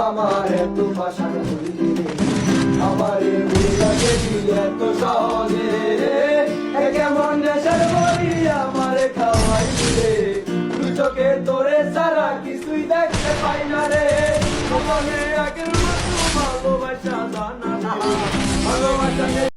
আমার এত ভাষার হইলি রে আমারে বুড়াকে দিলে এত সহজে কেমন নেশার বলি আমারে খাওয়াইলি রে তুই চোখে তোরে সারা কিছুই দেখতে পাই না রে মনে আগের মতো ভালোবাসা জানা ভালোবাসা